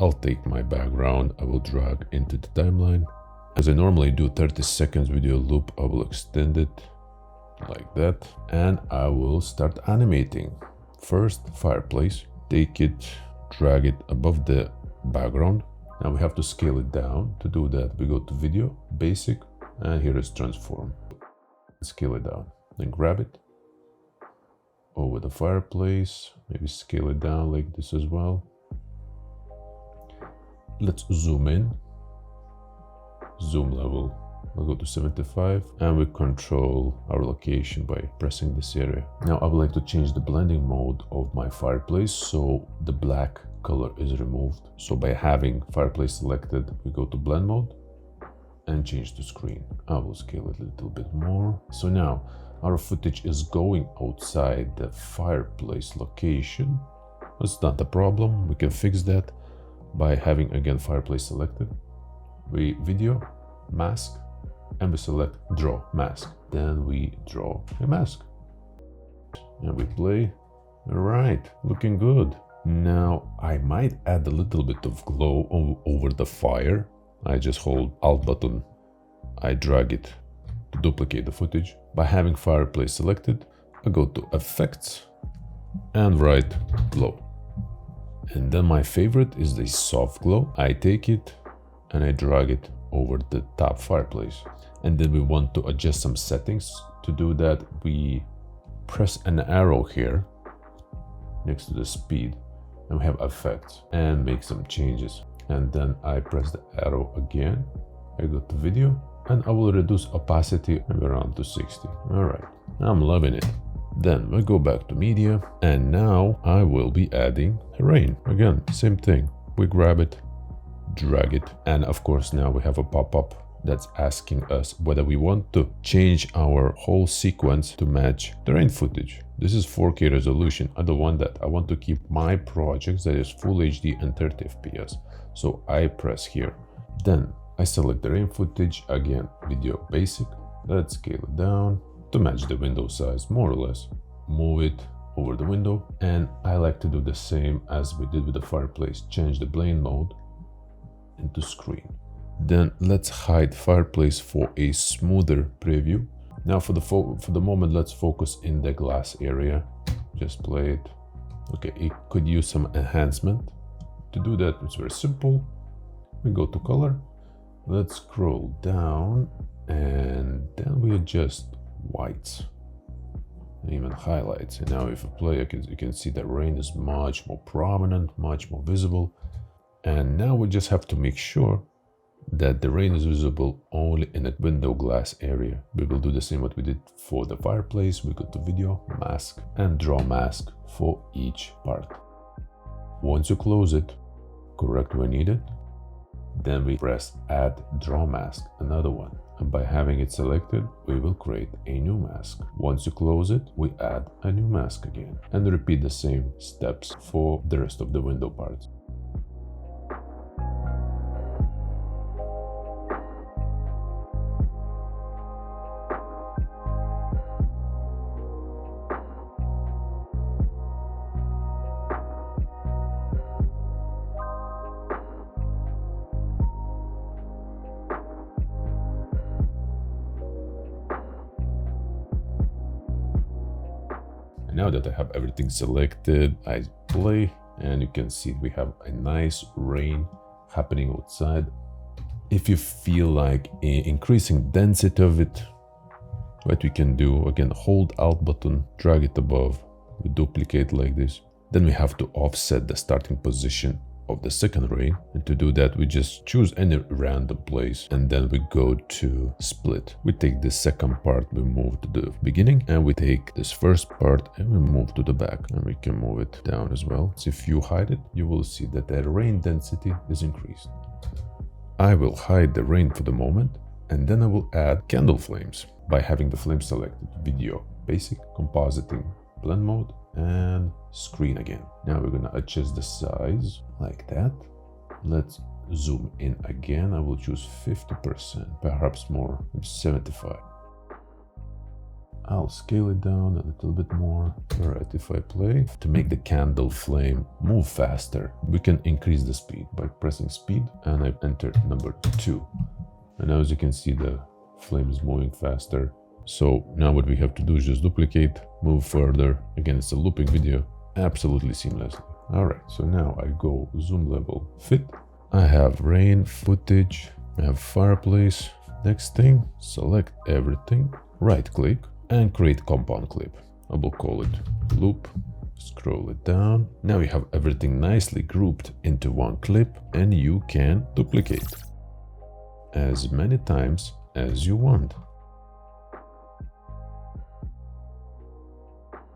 I'll take my background, I will drag into the timeline. As I normally do 30 seconds video loop, I will extend it like that, and I will start animating. First, Fireplace, take it, drag it above the background. Now we have to scale it down. To do that, we go to Video, Basic, and here is Transform. Scale it down, then grab it over the Fireplace, maybe scale it down like this as well. Let's zoom in, zoom level, we'll go to 75, and we control our location by pressing this area. Now I would like to change the blending mode of my Fireplace so the black color is removed. So by having Fireplace selected, we go to blend mode and change the screen. I will scale it a little bit more. So now our footage is going outside the Fireplace location. That's not a problem, we can fix that by having again Fireplace selected. We video, mask, and we select draw mask. Then we draw a mask and we play. All right, looking good. Now I might add a little bit of glow over the fire. I just hold Alt button, I drag it to duplicate the footage. By having Fireplace selected, I go to Effects and write glow. And then my favorite is the soft glow. I take it and I drag it over the top Fireplace. And then we want to adjust some settings. To do that, we press an arrow here next to the speed, and we have effects and make some changes. And then I press the arrow again. I go to Video and I will reduce opacity around to 60. All right, I'm loving it. Then we go back to Media, and now I will be adding rain. Again, same thing. We grab it, drag it, and of course now we have a pop-up that's asking us whether we want to change our whole sequence to match the rain footage. This is 4K resolution. I don't want that. I want to keep my projects that is full HD and 30 FPS. So I press here. Then I select the rain footage, again, Video Basic. Let's scale it down to match the window size, more or less. Move it over the window. And I like to do the same as we did with the Fireplace. Change the blend mode into screen. Then let's hide Fireplace for a smoother preview. Now for the moment, let's focus in the glass area. Just play it. Okay, it could use some enhancement. To do that, it's very simple. We go to color. Let's scroll down and then we adjust whites and even highlights. And now if I play, you can see the rain is much more prominent, much more visible. And now we just have to make sure that the rain is visible only in the window glass area. We will do the same what we did for the Fireplace. We go to Video, Mask, and Draw Mask for each part. Once you close it, correct where needed, then we press Add Draw Mask, another one. And by having it selected, we will create a new mask. Once you close it, we add a new mask again and repeat the same steps for the rest of the window parts. Now that I have everything selected, I play and you can see we have a nice rain happening outside. If you feel like increasing density of it, what we can do, again, hold Alt button, drag it above, we duplicate like this. Then we have to offset the starting position of the second rain, and to do that we just choose any random place and then we go to split. We take the second part, we move to the beginning, and we take this first part and we move to the back, and we can move it down as well. So if you hide it, you will see that the rain density is increased. I will hide the rain for the moment, and then I will add candle flames by having the flame selected. Video, Basic, Compositing, Blend Mode, and Screen again. Now we're gonna adjust the size like that. Let's zoom in again. I will choose 50%, perhaps more, 75. I'll scale it down a little bit more. All right, if I play, to make the candle flame move faster, we can increase the speed by pressing speed, and I entered number 2. And now as you can see, the flame is moving faster. So now what we have to do is just duplicate, move further. Again, it's a looping video, absolutely seamlessly. All right, so now I go zoom level fit. I have rain footage, I have fireplace. Next thing, select everything, right click and create compound clip. I will call it loop, scroll it down. Now you have everything nicely grouped into one clip, and you can duplicate as many times as you want.